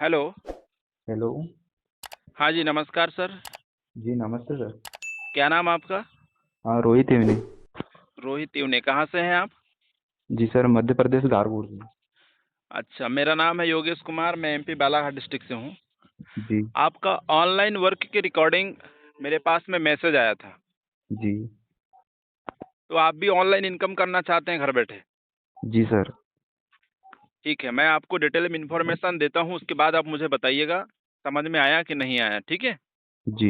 Hello. Hello. हाँ जी, नमस्कार sir. जी नमस्ते सर। क्या नाम आपका? हाँ, रोहित इवनी। रोहित यूने। कहाँ से हैं आप? जी सर, मध्य प्रदेश धारपुर से। अच्छा, मेरा नाम है योगेश कुमार, मैं एमपी बालाघाट डिस्ट्रिक्ट से हूँ। जी। आपका ऑनलाइन वर्क की रिकॉर्डिंग मेरे पास में मैसेज आया था। जी। तो आप भी ऑनलाइन इनकम करना चाहते हैं घर बैठे? जी सर। ठीक है, मैं आपको डिटेल में इन्फॉर्मेशन देता हूँ, उसके बाद आप मुझे बताइएगा समझ में आया कि नहीं आया, ठीक है? जी।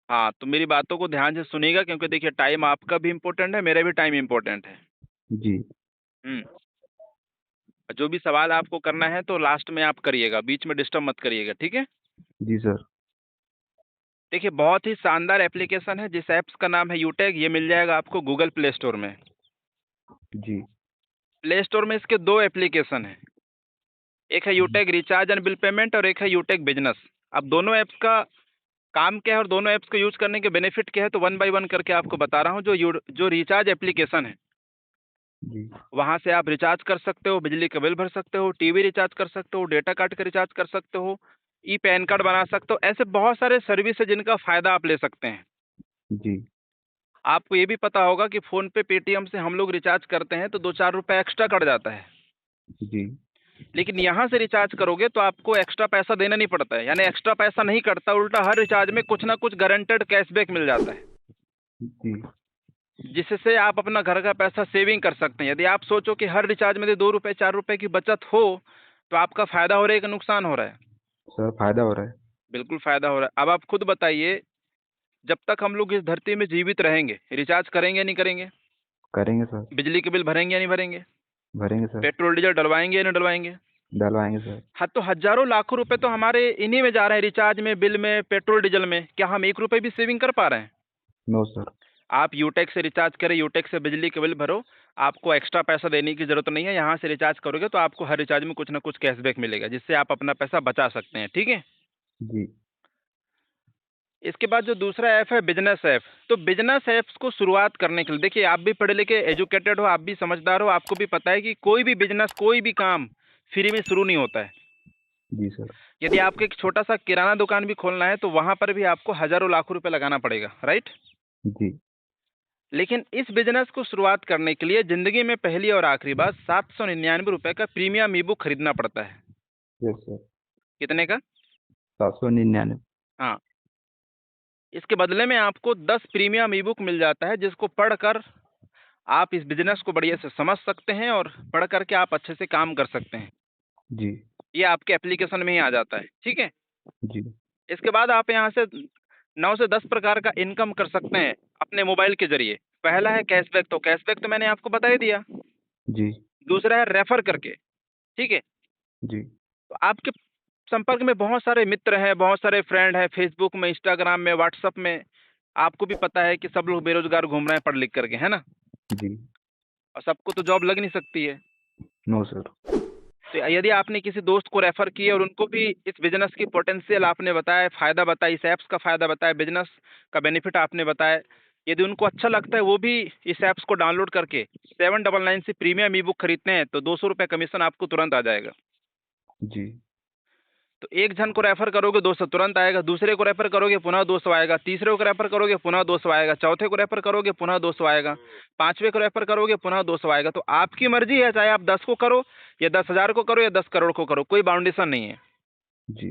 हाँ, तो मेरी बातों को ध्यान से सुनिएगा, क्योंकि देखिए टाइम आपका भी इम्पोर्टेंट है, मेरा भी टाइम इम्पोर्टेंट है। जी। हम्म। जो भी सवाल आपको करना है तो लास्ट में आप करिएगा, बीच में डिस्टर्ब मत करिएगा, ठीक है? जी सर। देखिए, बहुत ही शानदार एप्लीकेशन है। जिस ऐप्स का नाम है यूटेक, ये मिल जाएगा आपको गूगल प्ले स्टोर में। जी। प्ले स्टोर में इसके दो एप्लीकेशन हैं। एक है जी। यूटेक रिचार्ज एंड बिल पेमेंट और एक है यूटेक बिजनेस। अब दोनों ऐप्स का काम क्या है और दोनों ऐप्स को यूज करने के बेनिफिट क्या है, तो वन बाय वन करके आपको बता रहा हूँ। जो रिचार्ज एप्लीकेशन है, जी। वहाँ से आप रिचार्ज कर सकते हो, बिजली का बिल भर सकते हो, टीवी रिचार्ज कर सकते हो, डेटा कार्ड का रिचार्ज कर सकते हो, ई पैन कार्ड बना सकते हो। ऐसे बहुत सारे सर्विस है जिनका फायदा आप ले सकते हैं। जी। आपको ये भी पता होगा कि फ़ोन पे, पेटीएम से हम लोग रिचार्ज करते हैं तो 2-4 रुपए एक्स्ट्रा कट जाता है। जी। लेकिन यहाँ से रिचार्ज करोगे तो आपको एक्स्ट्रा पैसा देना नहीं पड़ता है, यानी एक्स्ट्रा पैसा नहीं कटता, उल्टा हर रिचार्ज में कुछ ना कुछ गारंटेड कैशबैक मिल जाता है, जी। जिससे आप अपना घर का पैसा सेविंग कर सकते हैं। यदि आप सोचो कि हर रिचार्ज में 2 रुपए 4 रुपए की बचत हो, तो आपका फ़ायदा हो रहा है कि नुकसान हो रहा है? सर, फायदा हो रहा है। बिल्कुल फ़ायदा हो रहा है। अब आप खुद बताइए, जब तक हम लोग इस धरती में जीवित रहेंगे, रिचार्ज करेंगे या नहीं करेंगे? करेंगे सर। बिजली के बिल भरेंगे या नहीं भरेंगे? भरेंगे सर। पेट्रोल डीजल डलवाएँगे या नहीं डलवाएँगे? डलवाएंगे सर। हाँ, तो हज़ारों लाखों रुपए तो हमारे इन्हीं में जा रहे हैं, रिचार्ज में, बिल में, पेट्रोल डीजल में। क्या हम 1 रुपए भी सेविंग कर पा रहे हैं? No sir. आप यूटेक से रिचार्ज करें, यूटेक से बिजली के बिल भरो, आपको एक्स्ट्रा पैसा देने की ज़रूरत नहीं है। यहाँ से रिचार्ज करोगे तो आपको हर रिचार्ज में कुछ ना कुछ कैशबैक मिलेगा, जिससे आप अपना पैसा बचा सकते हैं, ठीक है? जी। इसके बाद जो दूसरा ऐप है बिज़नेस ऐप, तो बिज़नेस ऐप्स को शुरुआत करने के लिए देखिए, आप भी पढ़े लिखे एजुकेटेड हो, आप भी समझदार हो, आपको भी पता है कि कोई भी बिज़नेस, कोई भी काम फ्री में शुरू नहीं होता है। जी सर। यदि आपको एक छोटा-सा किराना दुकान भी खोलना है, तो वहाँ पर भी आपको हज़ारों लाखों रुपए लगाना पड़ेगा, राइट? जी। लेकिन इस बिज़नेस को शुरुआत करने के लिए ज़िंदगी में पहली और आखिरी बार ₹799 का प्रीमियम ई-बुक खरीदना पड़ता है। Yes sir. कितने का? 799। हाँ, इसके बदले में आपको 10 प्रीमियम ई-बुक मिल जाता है, जिसको पढ़कर आप इस बिज़नेस को बढ़िया से समझ सकते हैं और पढ़ कर के आप अच्छे से काम कर सकते हैं। जी। ये आपके एप्लीकेशन में ही आ जाता है, ठीक है? जी। इसके बाद आप यहाँ से 9 से 10 प्रकार का इनकम कर सकते हैं अपने मोबाइल के ज़रिए। पहला है कैशबैक, तो कैशबैक तो मैंने आपको बता ही दिया। जी। दूसरा है रेफ़र करके, ठीक है? जी। तो आपके संपर्क में बहुत सारे मित्र हैं, बहुत सारे फ्रेंड हैं, फ़ेसबुक में, इंस्टाग्राम में, व्हाट्सएप में। आपको भी पता है कि सब लोग बेरोज़गार घूम रहे हैं पढ़ लिख कर के, है ना? जी। और सबको तो जॉब लग नहीं सकती है। No sir. तो यदि आपने किसी दोस्त को रेफ़र किए और उनको भी इस बिज़नेस की पोटेंशियल आपने बताया, फ़ायदा बताया, इस ऐप्स का फ़ायदा बताया, बिज़नेस का बेनिफिट आपने बताया, यदि उनको अच्छा लगता है, वो भी इस ऐप्स को डाउनलोड करके 799 से प्रीमियम ई-बुक खरीदते हैं, तो ₹200 कमीशन आपको तुरंत आ जाएगा। जी। तो एक जन को रेफ़र करोगे 200 तुरंत आएगा, दूसरे को रेफ़र करोगे पुनः 200 आएगा, तीसरे को रेफ़र करोगे पुनः 200 आएगा, चौथे को रेफ़र करोगे पुनः 200 आएगा, पाँचवें को रेफ़र करोगे पुनः 200 आएगा। तो आपकी मर्ज़ी है, चाहे आप 10 को करो या 10,000 को करो या 10 करोड़ को करो, कोई बाउंडेशन नहीं है। जी।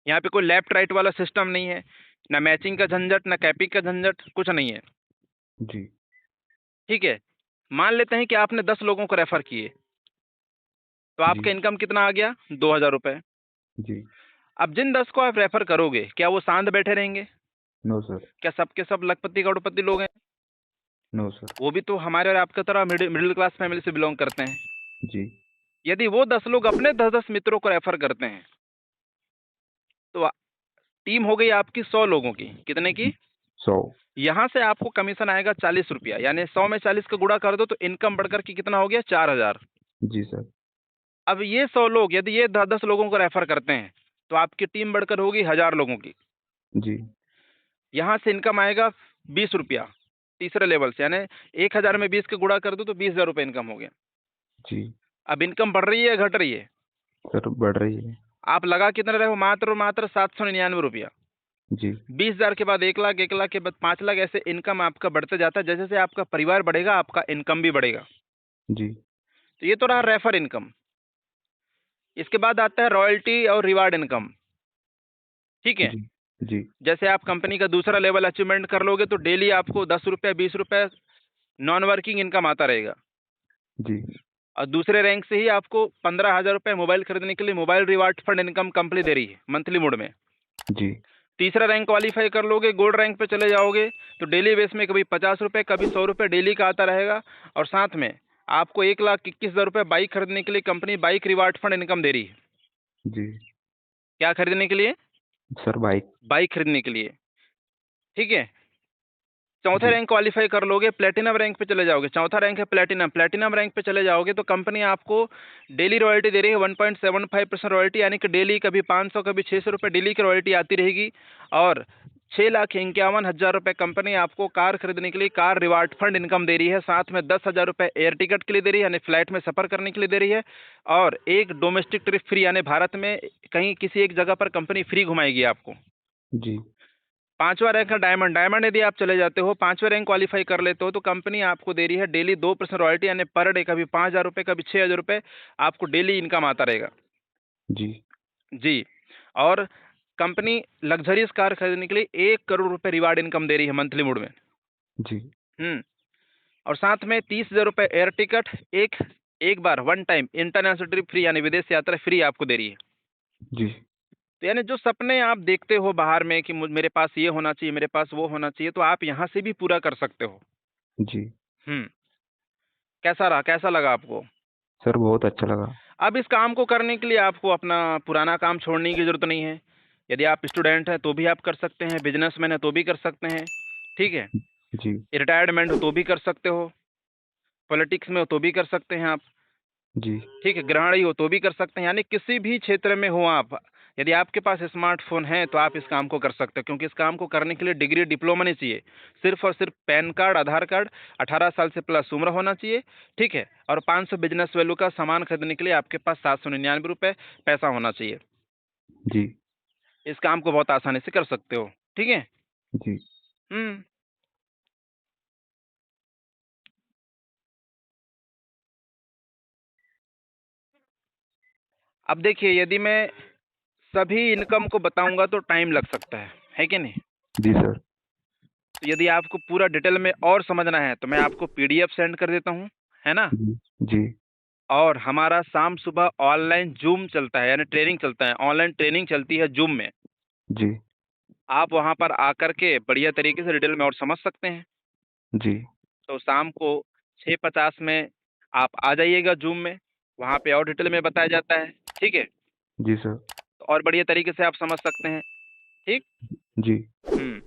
यहाँ पे कोई लेफ्ट राइट वाला सिस्टम नहीं है, ना मैचिंग का झंझट, ना कैपिंग का झंझट, कुछ नहीं है, जी। ठीक है? मान लेते हैं कि आपने 10 लोगों को रेफ़र किए, तो जी। आपका इनकम कितना आ गया? ₹2000। जी। अब जिन 10 को आप रेफ़र करोगे, क्या वो शांत बैठे रहेंगे? No sir. क्या सब के सब लखपति करोड़पति लोग हैं? No sir. वो भी तो हमारे और आपकी तरह मिडिल क्लास फैमिली से बिलॉन्ग करते हैं। जी। यदि वो 10 लोग अपने 10-10 मित्रों को रेफ़र करते हैं, तो टीम हो गई आपकी 100 लोगों की। कितने की? 100। यहाँ से आपको कमीशन आएगा ₹40, यानी 100 में 40 का गुणा कर दो तो इनकम बढ़कर के कितना हो गया? 4000। जी सर। अब ये 100 लोग यदि ये 10-10 लोगों को रेफ़र करते हैं, तो आपकी टीम बढ़कर होगी 1000 लोगों की। जी। यहाँ से इनकम आएगा ₹20, तीसरे लेवल से, यानी 1000 में 20 का गुणा कर दो तो ₹20,000 इनकम हो गया। जी। अब इनकम बढ़ रही है या घट रही है? सर, बढ़ रही है। आप लगा कितना रहे हो? मात्र और मात्र 799 रुपया। जी 20,000 के बाद 1 लाख, 1 लाख के बाद 5 लाख, ऐसे इनकम आपका बढ़ते जाता है। जैसे जैसे आपका परिवार बढ़ेगा, आपका इनकम भी बढ़ेगा। जी तो ये तो रहा रेफर इनकम। इसके बाद आता है रॉयल्टी और रिवार्ड इनकम। ठीक है। जी जी जैसे आप कंपनी का दूसरा लेवल अचीवमेंट कर लोगे तो डेली आपको 10 रुपये 20 रुपये नॉन वर्किंग इनकम आता रहेगा। जी और दूसरे रैंक से ही आपको 15,000 रुपये मोबाइल खरीदने के लिए mobile reward fund income company दे रही है मंथली मोड में। जी तीसरा रैंक क्वालिफाई कर लोगे, गोल्ड रैंक पे चले जाओगे तो डेली बेस में कभी 50 रुपये, कभी 100 रुपये डेली का आता रहेगा। और साथ में आपको 1,21,000 रुपये बाइक खरीदने के लिए company bike reward fund income दे रही है। जी क्या खरीदने के लिए? Sir bike. बाइक खरीदने के लिए। ठीक है। चौथे जी रैंक क्वालिफाई कर लोगे, प्लेटिनम रैंक पे चले जाओगे। चौथा रैंक है प्लेटिनम, प्लेटिनम रैंक पे चले जाओगे तो कंपनी आपको डेली रॉयल्टी दे रही है 1.75% रॉयल्टी, यानी कि डेली कभी 500 कभी 600 रुपये डेली की रॉयल्टी आती रहेगी। और 6,51,000 रुपये कंपनी आपको कार खरीदने के लिए कार रिवार्ड फंड इनकम दे रही है। साथ में 10,000 रुपये एयर टिकट के लिए दे रही है, यानी फ्लाइट में सफ़र करने के लिए दे रही है। और एक डोमेस्टिक ट्रिप फ्री, यानी भारत में कहीं किसी एक जगह पर कंपनी फ्री घुमाएगी आपको। जी पांचवा रैंक है डायमंड। डायमंड यदि आप चले जाते हो, पांचवें रैंक क्वालिफाई कर लेते हो तो कंपनी आपको दे रही है डेली 2% रॉयल्टी, यानी पर डे कभी 5,000 रुपये कभी 6,000 रुपये आपको डेली इनकम आता रहेगा। जी जी। और कंपनी लग्जरियस कार खरीदने के लिए 1 करोड़ रुपये रिवार्ड इनकम दे रही है मंथली मोड में। जी और साथ में 30,000 रुपये एयर टिकट, एक एक बार one time international trip free, यानी विदेश यात्रा फ्री आपको दे रही है। जी तो यानी जो सपने आप देखते हो बाहर में कि मेरे पास ये होना चाहिए, मेरे पास वो होना चाहिए, तो आप यहाँ से भी पूरा कर सकते हो। जी हम्म कैसा रहा, कैसा लगा आपको? सर बहुत अच्छा लगा। अब इस काम को करने के लिए आपको अपना पुराना काम छोड़ने की ज़रूरत नहीं है। यदि आप स्टूडेंट हैं तो भी आप कर सकते हैं, बिजनेसमैन है तो भी कर सकते हैं। ठीक है। जी रिटायरमेंट हो तो भी कर सकते हो, पॉलिटिक्स में हो तो भी कर सकते हैं आप। जी ठीक है, गृहिणी हो तो भी कर सकते हैं, यानी किसी भी क्षेत्र में हो आप। यदि आपके पास स्मार्टफोन है तो आप इस काम को कर सकते हो, क्योंकि इस काम को करने के लिए डिग्री डिप्लोमा नहीं चाहिए। सिर्फ और सिर्फ पैन कार्ड, आधार कार्ड, 18 साल से प्लस उम्र होना चाहिए। ठीक है। और 500 बिजनेस वैल्यू का सामान खरीदने के लिए आपके पास 799 रुपये पैसा होना चाहिए। जी इस काम को बहुत आसानी से कर सकते हो। ठीक है। जी हम्म अब देखिए, यदि मैं सभी इनकम को बताऊंगा तो टाइम लग सकता है कि नहीं? जी सर। तो यदि आपको पूरा डिटेल में और समझना है तो मैं आपको पीडीएफ सेंड कर देता हूँ, है ना? जी जी और हमारा शाम सुबह ऑनलाइन जूम चलता है, यानी ट्रेनिंग चलता है, ऑनलाइन ट्रेनिंग चलती है जूम में। जी आप वहाँ पर आकर के बढ़िया तरीके से डिटेल में और समझ सकते हैं। जी तो शाम को 6:50 में आप आ जाइएगा जूम में, वहाँ पे और डिटेल में बताया जाता है। ठीक है। जी सर। तो और बढ़िया तरीके से आप समझ सकते हैं। ठीक। जी हम्म